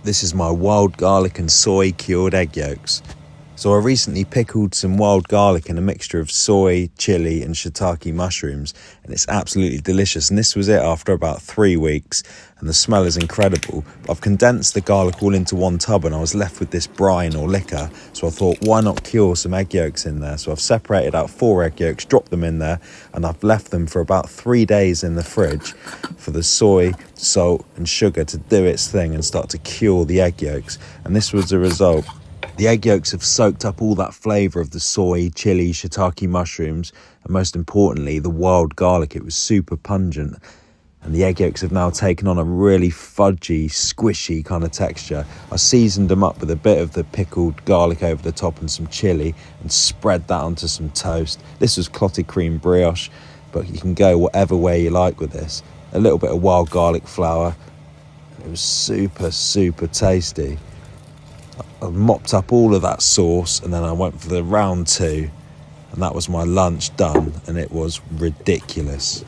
This is my wild garlic and soy cured egg yolks. So I recently pickled some wild garlic in a mixture of soy, chili and shiitake mushrooms, and it's absolutely delicious. And this was it after about 3 weeks, and the smell is incredible. I've condensed the garlic all into one tub and I was left with this brine or liquor, so I thought, why not cure some egg yolks in there? So I've separated out 4 egg yolks, dropped them in there, and I've left them for about 3 days in the fridge for the soy, salt and sugar to do its thing and start to cure the egg yolks. And this was the result. The egg yolks have soaked up all that flavour of the soy, chili, shiitake mushrooms, and most importantly, the wild garlic. It was super pungent. And the egg yolks have now taken on a really fudgy, squishy kind of texture. I seasoned them up with a bit of the pickled garlic over the top and some chili and spread that onto some toast. This was clotted cream brioche, but you can go whatever way you like with this. A little bit of wild garlic flour. It was super, super tasty. I mopped up all of that sauce and then I went for the round 2, and that was my lunch done, and it was ridiculous.